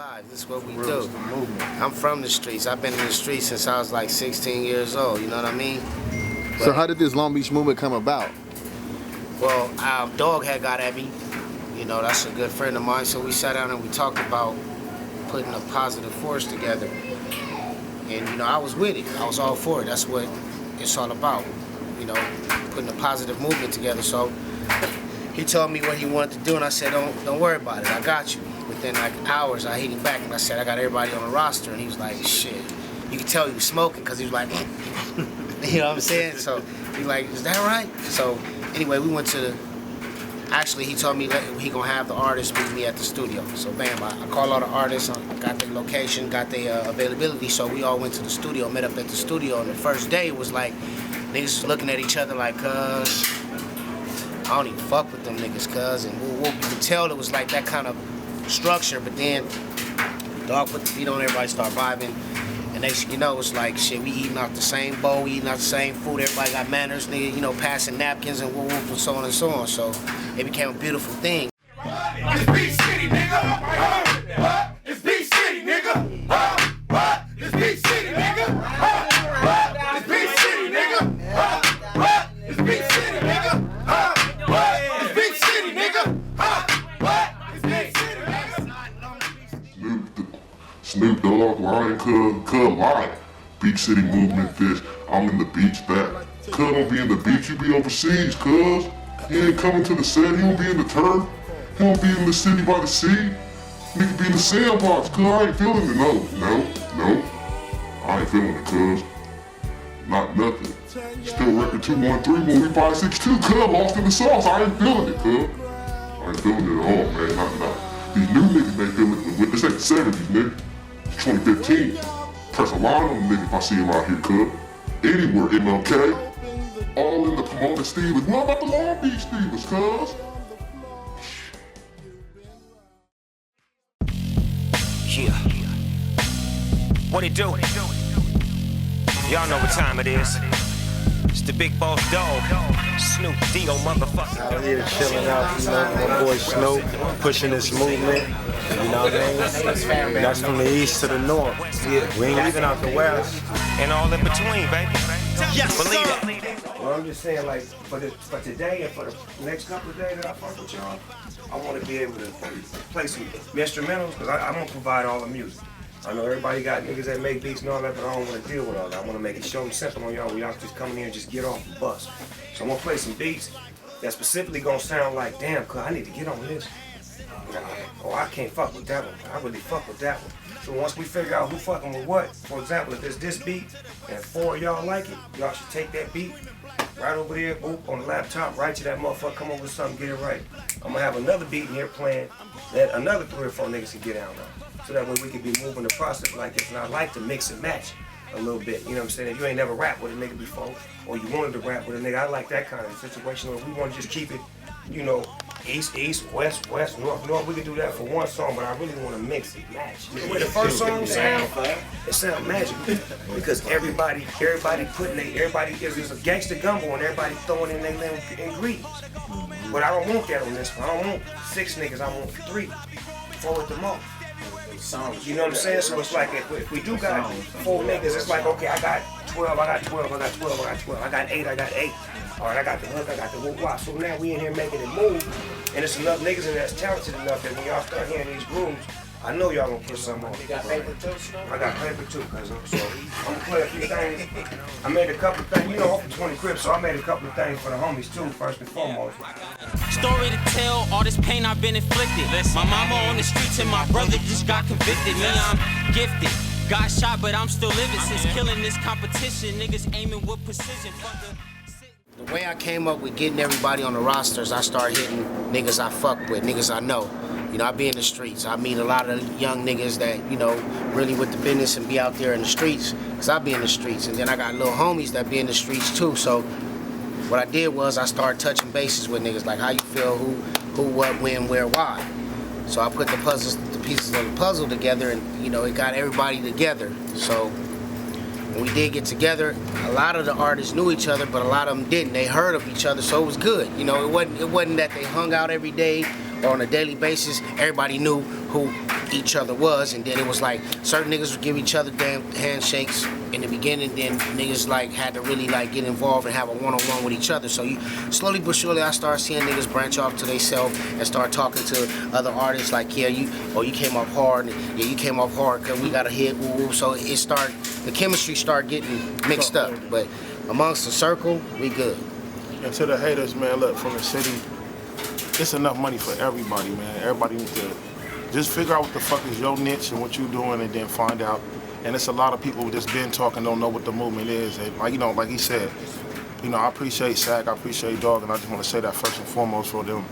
lives. This is what we do. I'm from the streets. I've been in the streets since I was like 16 years old, you know what I mean? But, so how did this Long Beach movement come about? Well, our dog had got at me. You know, that's a good friend of mine. So we sat down and we talked about putting a positive force together. And, you know, I was with it. I was all for it. That's what it's all about, you know, putting a positive movement together. So he told me what he wanted to do, and I said, don't worry about it. I got you. Within like hours, I hit him back, and I said, I got everybody on the roster. And he was like, shit. You could tell he was smoking, because he was like, you know what I'm saying? So he's like, is that right? So anyway, we went to the, actually he told me he gonna have the artists meet me at the studio. So bam, I called all the artists, got the location, got the availability, so we all went to the studio, met up at the studio, and the first day it was like, niggas was looking at each other like, cuz, I don't even fuck with them niggas, cuz, and you could tell it was like that kind of structure, but then dog put the beat on, everybody start vibing. And next thing you know, it's like, shit, we eating out the same bowl, we eating out the same food, everybody got manners, nigga, you know, passing napkins and whoop and so on and so on. So it became a beautiful thing. It's Beach City, nigga. It's Beach City, nigga. It's Beach City, nigga. It's Beach City, nigga. It's Beach City, nigga. It's Beach City, nigga. It's Beach City, nigga. Snoop Dogg, Lion, Cub, Lion. Beach City Movement Fish. I'm in the beach back. Cub don't be in the beach, you be overseas, cuz. He ain't coming to the set, he don't be in the turf. He don't be in the city by the sea. Nigga be in the sandbox, cuz. I ain't feeling it, no. I ain't feeling it, cuz. Not nothing. Still record 213 when we 562, cuz. Lost in the sauce, I ain't feeling it, cuz. I ain't feeling it at all, man, not. These new niggas ain't feeling it. This ain't the 70s, nigga. It's 2015. Press a line on the nigga if I see him out here, cuz. Anywhere, MLK. All in the promoter Steelers. What about the Long Beach Steelers, cuz? Yeah. What it do? Y'all know what time it is. It's the big boss dog, Snoop D.O. motherfucker. Out here chilling out, you know, my boy Snoop, pushing this movement, you know what I mean? That's from the east to the north. We ain't even out the west. And all in between, baby. Yes, believe sir. that. Well, I'm just saying, like, for today and for the next couple of days that I fuck with y'all, I want to be able to play some instrumentals, because I'm going to provide all the music. I know everybody got niggas that make beats and all that, but I don't want to deal with all that. I want to make it show them simple on y'all, where y'all just come in here and just get off the bus. So I'm going to play some beats that specifically going to sound like, damn, cuz I need to get on this. Oh, I can't fuck with that one. I really fuck with that one. So once we figure out who fucking with what, for example, if there's this beat and 4 of y'all like it, y'all should take that beat right over there, boop, on the laptop, right to that motherfucker, come over with something, get it right. I'm gonna have another beat in here playing that another 3 or 4 niggas can get out on. So that way we can be moving the process like this. And I like to mix and match a little bit, you know what I'm saying? If you ain't never rapped with a nigga before, or you wanted to rap with a nigga, I like that kind of situation. Or if we want to just keep it, you know, east, west, north, we can do that for one song, but I really want to mix and match. The way the first song sound, it sound magical. Because everybody is a gangster gumbo and everybody throwing in their little ingredients. But I don't want that on this one. I don't want 6 niggas, I want 3, 4 at the most. You know what I'm saying? So it's like if we do got 4 niggas, it's like, okay, I got 12, I got 12, I got 12, I got 12, I got 8, I got 8. All right, I got the hook, I got the whoop-wop. So now we in here making it move, and it's enough niggas in there that's talented enough that when y'all start hearing these grooves, I know y'all gonna put something on. You got paper too, I got paper too, cousin. So I'm gonna play a few things. I made a couple of things, you know, off the 20 Crips, so I made a couple of things for the homies too, first and foremost. Story to tell, all this pain I've been inflicted. My mama on the streets and my brother just got convicted. Me, I'm gifted. Got shot, but I'm still living. Since killing this competition, niggas aiming with precision. The way I came up with getting everybody on the rosters, I started hitting niggas I fuck with, niggas I know. You know, I be in the streets. I meet a lot of young niggas that, you know, really with the business and be out there in the streets, because I be in the streets. And then I got little homies that be in the streets too. So what I did was I started touching bases with niggas, like how you feel, who, what, when, where, why. So I put the pieces of the puzzle together, and, you know, it got everybody together. So when we did get together, a lot of the artists knew each other, but a lot of them didn't. They heard of each other, so it was good. You know, it wasn't that they hung out every day on a daily basis, everybody knew who each other was, and then it was like certain niggas would give each other damn handshakes in the beginning, then niggas like had to really like get involved and have a one-on-one with each other. So you slowly but surely I started seeing niggas branch off to themselves and start talking to other artists like, yeah, you came up hard, and, yeah, you came up hard because we got a hit, woo, woo. So it started, the chemistry started getting mixed up, but amongst the circle, we good. And to the haters, man, look, from the city, it's enough money for everybody, man. Everybody needs to just figure out what the fuck is your niche and what you're doing, and then find out. And it's a lot of people who just been talking, don't know what the movement is. And like, you know, like he said, you know, I appreciate SAC, I appreciate Dog, and I just want to say that first and foremost for them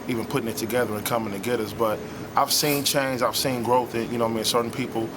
even putting it together and coming to get us. But I've seen change, I've seen growth in, you know what I mean, certain people.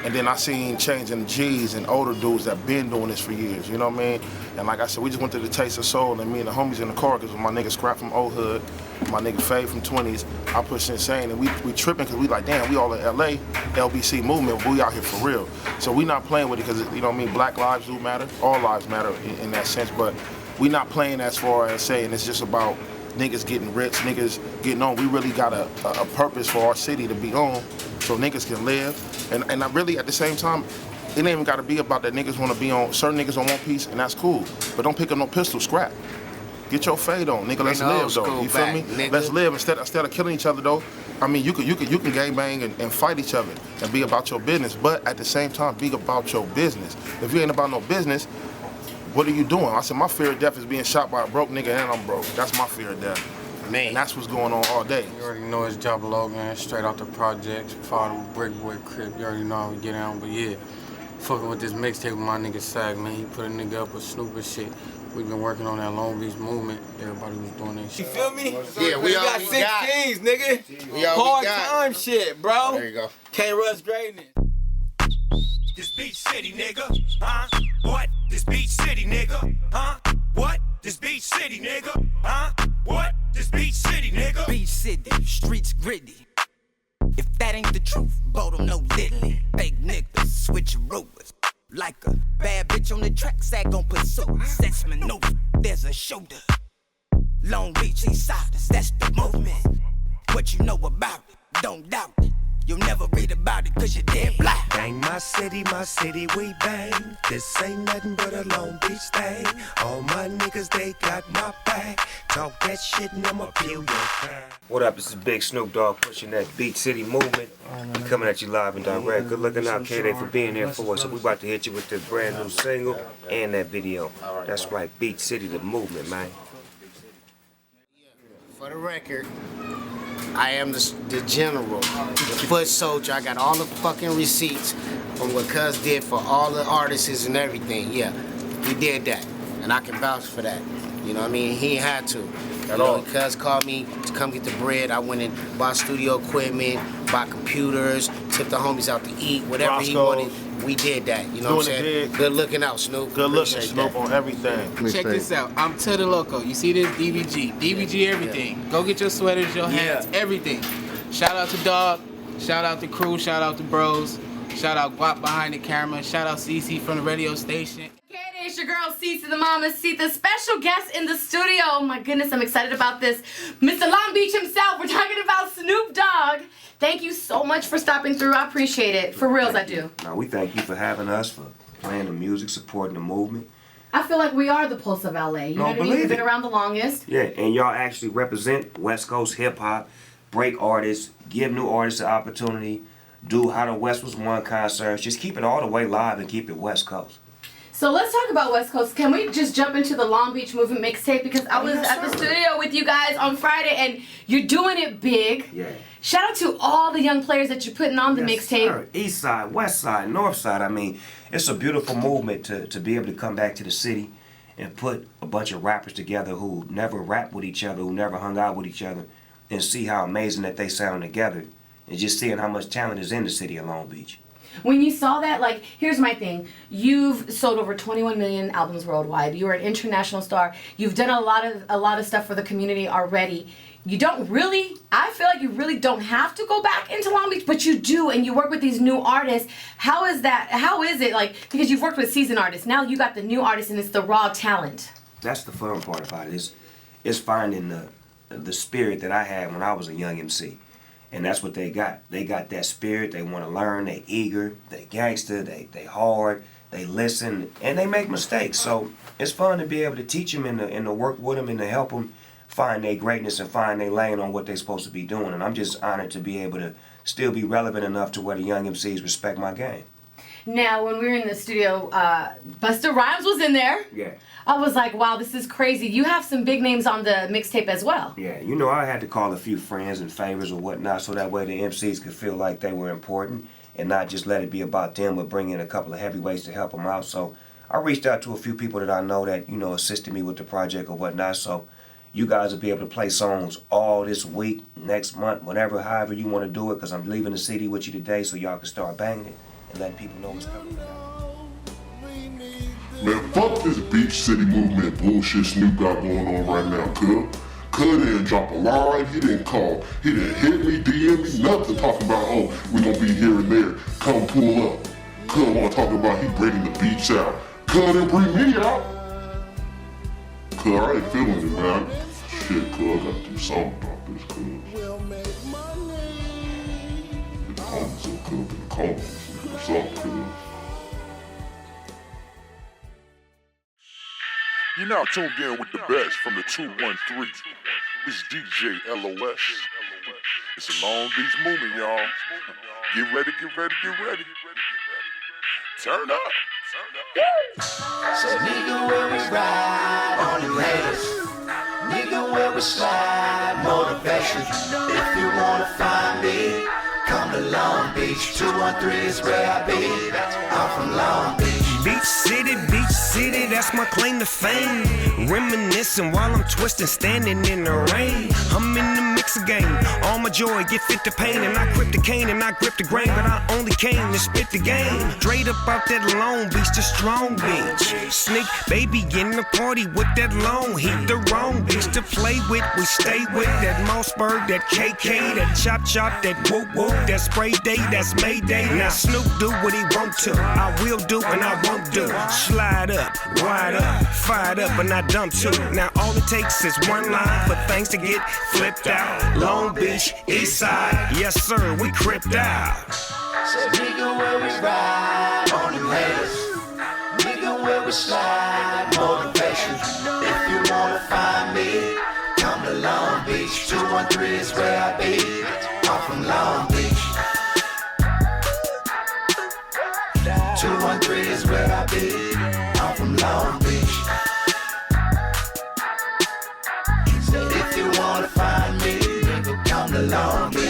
And then I seen change in G's and older dudes that been doing this for years, you know what I mean? And like I said, we just went to the Taste of Soul, and me and the homies in the car, because my nigga Scrap from Old Hood, my nigga Fade from 20s, I push Insane, and we tripping because we like, damn, we all in LA, LBC Movement, we out here for real. So we not playing with it because, you know what I mean, black lives do matter, all lives matter in that sense, but we not playing as far as saying it's just about niggas getting rich, niggas getting on. We really got a purpose for our city to be on so niggas can live. And I really, at the same time, it ain't even got to be about that niggas want to be on, certain niggas on One Piece, and that's cool. But don't pick up no pistol, Scrap. Get your fade on, nigga, let's live, though. You feel me? Nigga. Let's live instead of killing each other, though. I mean, you can gang bang and fight each other and be about your business, but at the same time, be about your business. If you ain't about no business, what are you doing? I said, my fear of death is being shot by a broke nigga, and I'm broke. That's my fear of death. Man. And that's what's going on all day. You already know it's Job Logan, straight out the projects, father Brick Boy Crip. You already know how we get down, but yeah, fucking with this mixtape with my nigga Sag, man. He put a nigga up with Snoop and shit. We've been working on that Long Beach movement. Everybody was doing that shit. You feel me? Yeah, we got 16s, nigga. We all hard we got. time shit, bro. There you go. Can't rush greatness. This Beach City, nigga. Huh? What? This Beach City, nigga. Huh? What? This Beach City, nigga. Huh? What? This Beach City, nigga. Beach City, streets gritty. If that ain't the truth, Bodum no diddly. Fake niggas, switcheroos. Like a bad bitch on the track, Sag gon' pursue. Sense maneuver, there's a shoulder. Long Beach, east siders, that's the movement. What you know about it, don't doubt it. You'll never read about it cause you're dead black. Bang my city, we bang. This ain't nothing but a Long Beach thing. All my niggas, they got my back. Talk that shit and I'ma feel your pain. What up, this is Big Snoop Dogg pushing that Beach City movement. Coming at you live and direct. Good looking out, KDAY, for being here for us. So we about to hit you with this brand new single and that video. That's right, Beach City, the movement, man. For the record, I am the general, the foot soldier. I got all the fucking receipts from what Cuz did for all the artists and everything. Yeah, he did that, and I can vouch for that. You know what I mean? He ain't had to. You know, Cuz called me to come get the bread. I went and bought studio equipment, bought computers, took the homies out to eat, whatever he wanted. We did that. You know what I'm saying? Good looking out, Snoop. Good looking, Snoop, on everything. Check this out. I'm to the loco. You see this? DVG everything. Go get your sweaters, your hats, everything. Shout out to Dog. Shout out to Crew. Shout out to Bros. Shout out Guap behind the camera. Shout out Cece from the radio station. KDAY, it's your girl Cece the Mamacita, special guest in the studio. Oh my goodness, I'm excited about this. Mr. Long Beach himself. We're talking about Snoop Dogg. Thank you so much for stopping through. I appreciate it. For reals, I do. Now, we thank you for having us, for playing the music, supporting the movement. I feel like we are the pulse of LA. You know what I mean? We've been around the longest. Yeah, and y'all actually represent West Coast hip-hop, break artists, give new artists an opportunity, do How the West Was Won concerts, just keep it all the way live and keep it West Coast. So let's talk about West Coast. Can we just jump into the Long Beach Movement Mixtape? Because I was at the studio with you guys on Friday, and you're doing it big. Yeah. Shout out to all the young players that you're putting on the mixtape. East side, west side, north side. I mean, it's a beautiful movement to be able to come back to the city and put a bunch of rappers together who never rapped with each other, who never hung out with each other, and see how amazing that they sound together, and just seeing how much talent is in the city of Long Beach. When you saw that, like, here's my thing. You've sold over 21 million albums worldwide. You're an international star. You've done a lot of stuff for the community already. You don't really, I feel like you really don't have to go back into Long Beach, but you do, and you work with these new artists. How is that, how is it, like, because you've worked with seasoned artists, now you got the new artists and it's the raw talent. That's the fun part about it, is finding the spirit that I had when I was a young MC. And that's what they got. They got that spirit. They want to learn. They eager. They gangster. They hard. They listen. And they make mistakes. So it's fun to be able to teach them and to work with them and to help them find their greatness and find their lane on what they're supposed to be doing. And I'm just honored to be able to still be relevant enough to where the young MCs respect my game. Now, when we were in the studio, Busta Rhymes was in there. Yeah. I was like, wow, this is crazy. You have some big names on the mixtape as well. Yeah, you know, I had to call a few friends and favors or whatnot so that way the MCs could feel like they were important and not just let it be about them, but bring in a couple of heavyweights to help them out. So I reached out to a few people that I know that, you know, assisted me with the project or whatnot. So you guys will be able to play songs all this week, next month, whenever, however you want to do it, because I'm leaving the CD with you today so y'all can start banging it and letting people know what's coming out. Man, fuck this Beach City Movement bullshit Snoop got going on right now, cuz. Cuz didn't drop a line, he didn't call, he didn't hit me, DM me, nothing talking about, oh, we gonna be here and there, come pull up. Cuz wanna talk about he bringing the beach out. Cuz didn't bring me out. Cuz I ain't feeling it, man. Shit, cuz I gotta do something about this, cuz. The comments are cuz, the comments, do something, cuz. You're now tuned in with the best from the 213. It's DJ LOS. It's a Long Beach movement, y'all. Get ready, get ready, get ready. Turn up. So nigga, where we ride on them haters. Nigga, where we slide motivation. If you wanna find me, come to Long Beach. 213 is where I be. I'm from Long Beach. Beach City, that's my claim to fame. Reminiscing while I'm twisting, standing in the rain. I'm in the mixer game, all my joy get fit to pain. And I grip the cane and I grip the grain, but I only came to spit the game. Straight up out that Long Beach to Strong Beach. Sneak, baby, in the party with that long heat. The wrong beach to play with, we stay with. That Mossberg, that KK, that chop, that whoop, that spray day, that's Mayday. Now Snoop do what he want to, I will do and I won't do. Slide up, wide up, fired up, and I dump too. Now all it takes is one line for things to get flipped out. Long Beach, East Side, yes sir, we cripped out. So nigga, where we ride on them haters. Nigga, where we slide motivation. If you wanna find me, come to Long Beach. 213 is where I be. I'm from Long Beach. 213 is where I be. I'm from Long Beach. So if you wanna find me, nigga, come to Long Beach.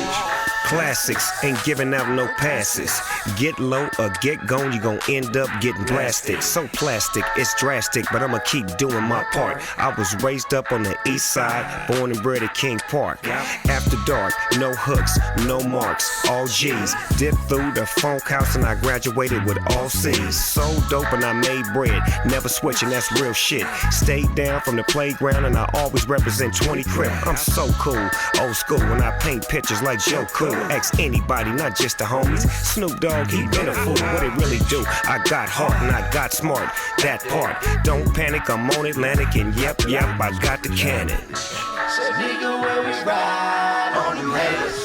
Classics, ain't giving out no passes. Get low or get gone, you gon' end up getting blasted. So plastic, it's drastic, but I'ma keep doing my part. I was raised up on the east side, born and bred at King Park. After dark, no hooks, no marks, all G's. Dipped through the funk house and I graduated with all C's. So dope and I made bread, never switching, that's real shit. Stayed down from the playground and I always represent 20 Crip. I'm so cool, old school, when I paint pictures like Joe Cool. Ask anybody, not just the homies. Snoop Dogg, he been a fool. What it really do? I got heart and I got smart. That part. Don't panic, I'm on Atlantic and yep, I got the cannon. So nigga, where we ride on them haters.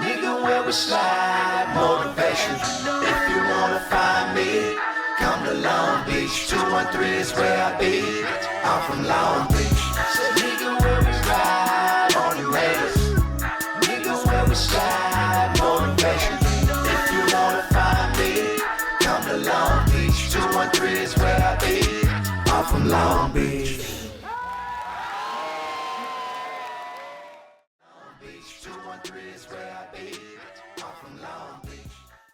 Nigga, where we slide motivation. If you wanna find me, come to Long Beach. 213 is where I be. I'm from Long Beach. So nigga, where we ride on them haters. Slide motivation. If you wanna find me, come to Long Beach. 213 is where I be. I'm from Long Beach. Long Beach, 213 is where I be. I'm from Long Beach.